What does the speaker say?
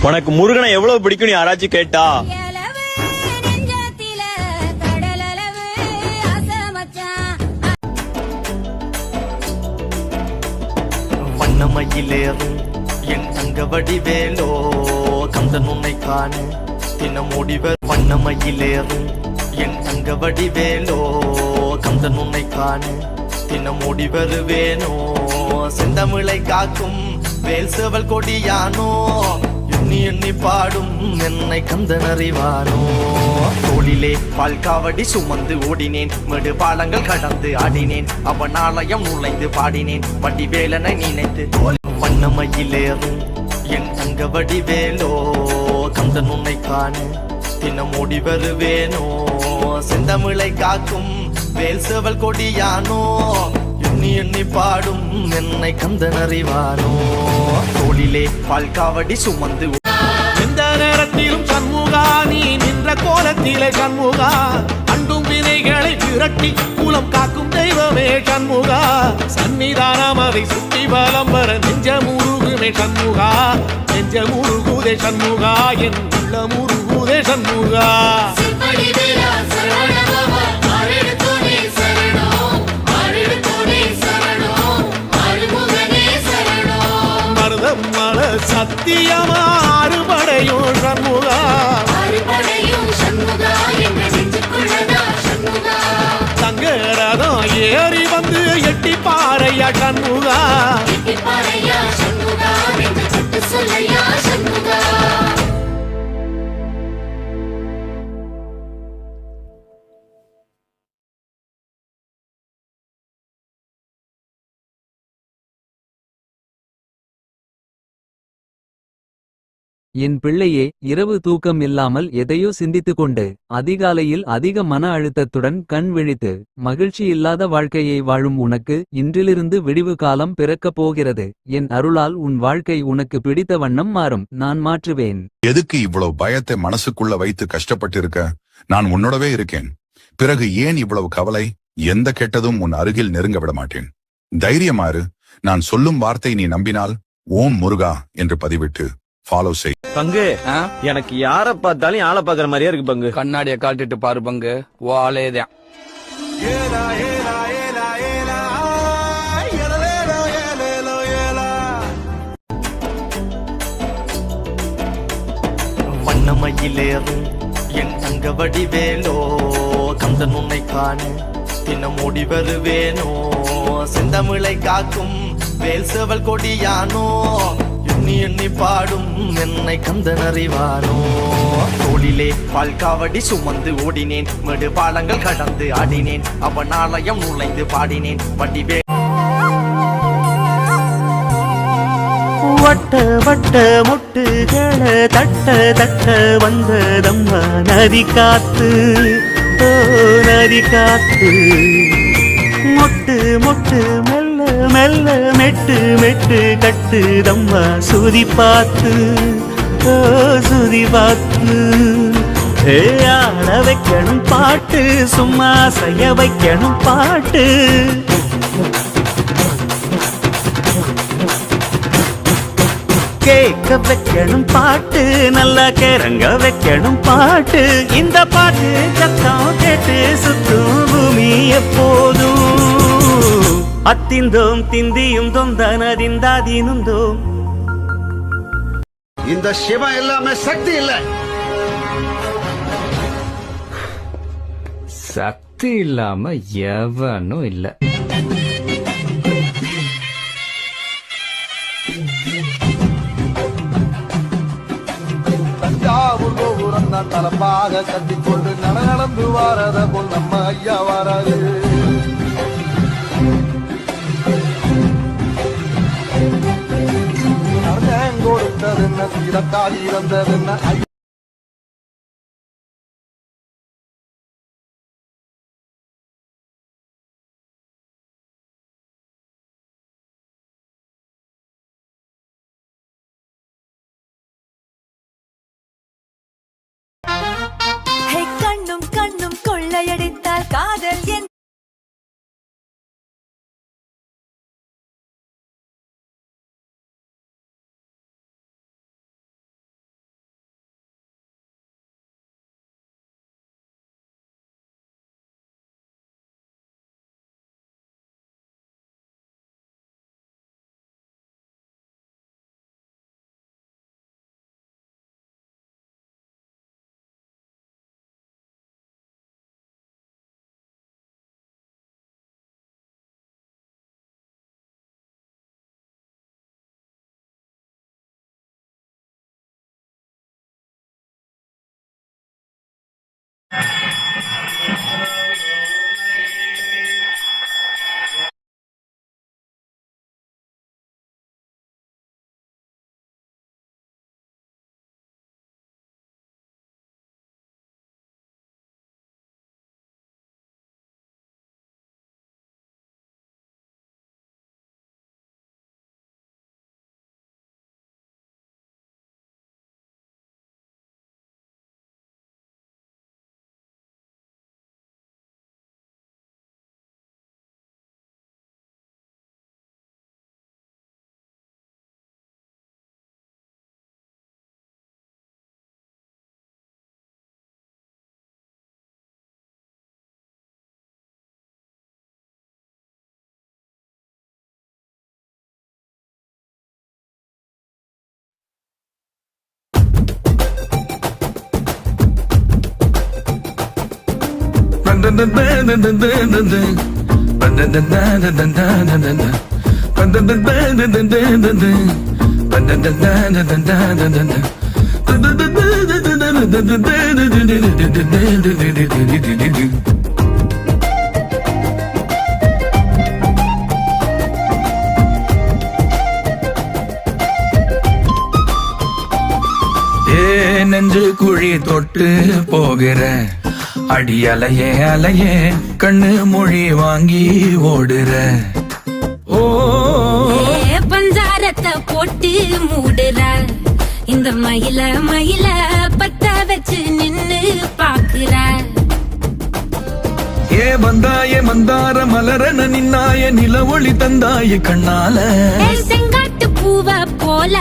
உனக்கு முருகனை எவ்வளவு பிடிக்கும் யாராச்சும் கேட்டா வண்ணமயிலேறும் என் தங்க வடிவேலோ கந்தன் உன்னை காண தினம் ஓடிவர். வண்ணமயிலேறும் என் தங்க வடிவேலோ கந்தன் உன்னை காண தினம் ஓடி வருவேனோ. செந்தமிழை காக்கும் வேல் சேவல் கொடியானோ எண்ணி எண்ணி பாடும் என்னை கந்தன் அறிவானோ. தோளிலே பால்காவடி சுமந்து ஓடினேன், மேடு பாலங்கள் கடந்து ஆடினேன், அவன் ஆலயம் நுழைந்து பாடினேன், வடிவேலனை நினைத்து. வண்ணமயிலேறும் என் தங்க வடிவேலோ கந்தன் உன்னை காண தினம் ஓடி வருவேனோ. செந்தமிழை காக்கும் வேல் சேவல் கொடியானோ எண்ணி எண்ணி பாடும் என்னை கந்தன் அறிவானோ. தோளிலே பால்காவடி சுமந்து எந்த நேரத்திலும் சண்முகா, நீ நின்ற கோலத்திலே சண்முகா, அண்டும் வினைகளை விரட்டி குலம் காக்கும் தெய்வமே சண்முகா. சன்னிதானம் அதை சுற்றி பலம் வர நெஞ்ச முருகுமே சண்முகா, நெஞ்ச முருகுதே சண்முகா, என் உள்ள முருகுதே சண்முகா. மருதமல சத்தியமா அறுபடையும் சண்முகா, தங்கரதம் ஏறி வந்து எட்டி பாறையா சண்முகா. என் பிள்ளையே, இரவு தூக்கம் இல்லாமல் எதையோ சிந்தித்துக் கொண்டு அதிகாலையில் அதிக மன அழுத்தத்துடன் கண் விழித்து மகிழ்ச்சி இல்லாத வாழ்க்கையை வாழும் உனக்கு இன்றிலிருந்து விடிவு காலம் பிறக்கப் போகிறது. என் அருளால் உன் வாழ்க்கை உனக்கு பிடித்த வண்ணம் மாறும், நான் மாற்றுவேன். எதுக்கு இவ்வளவு பயத்தை மனசுக்குள்ள வைத்து கஷ்டப்பட்டு இருக்க? நான் உன்னோடவே இருக்கேன். பிறகு ஏன் இவ்வளவு கவலை? எந்த கெட்டதும் உன் அருகில் நெருங்க விட மாட்டேன். தைரியமாறு. நான் சொல்லும் வார்த்தை நீ நம்பினால் ஓம் முருகா என்று பதிவிட்டு ஃபாலோ செய். பங்கு, எனக்கு யார பார்த்தாலும் ஆளை பாக்குற மாதிரியா இருக்கு பங்கு. கண்ணாடிய காட்டிட்டு பாரு பங்கு, வாலேதான். வண்ணமயிலேறும் என் தங்க வடிவேலோ கந்தன் உன்னை காண தினம் ஓடி வருவேனோ. செந்தமிழை காக்கும் வேல் சேவல் கொடியானோ எண்ணி எண்ணி பாடும் என்னை கந்தன் அறிவானோ. தோளிலே பால்காவடி சுமந்து ஓடினேன், மேடு பாலங்கள் கடந்து ஆடினேன், அவன் ஆலயம் நுழைந்து பாடினேன், வடிவே. வட்ட வட்ட முட்டுகள தட்ட தட்ட வந்ததம்மா நதி காத்து, ஓ நதி காத்து. மொட்டு மொட்டு மெல்ல மெல்ல மெட்டு மெட்டு கட்டுதம்மா சுதி பார்த்து, ஓ சுதி பார்த்து. ஆட வைக்கணும் பாட்டு, சும்மா செய்ய வைக்கணும் பாட்டு. கேட்க வைக்கணும் பாட்டு, நல்லா கிறங்க வைக்கணும் பாட்டு. இந்த பாட்டு சத்தம் கேட்டு சுத்தும் பூமி எப்போதும். அத்திந்தோம் திந்தியும் தொந்தனதிந்தாதீனுந்தோம். இந்த சிவம் எல்லாமே சக்தி இல்ல. சக்தி இல்லாம எவனும் இல்ல. தஞ்சாவூர் கோபுரம் தான் தலப்பாக கட்டிக்கொண்டு நடந்து வாரத போல் நம்ம ஐயா வாராது. கொடுத்ததென்ன சீரக்கால் இறந்ததென்ன கண்ணும் கண்ணும் கொள்ளையடித்தால் காதல் என் நெஞ்சு குழி தொட்டு போகிற அடி அலையே அலையே கண்ணு மொழி வாங்கி ஓடுற ஓ பஞ்சாரத்தை போட்டு மூடுற இந்த மயில மயில பத்த வச்சு நின்னு பாக்குற ஏ வந்தாய மந்தார மலரன நின்னாய நில ஒளி தந்தாய கண்ணால செங்காட்டு பூவ போல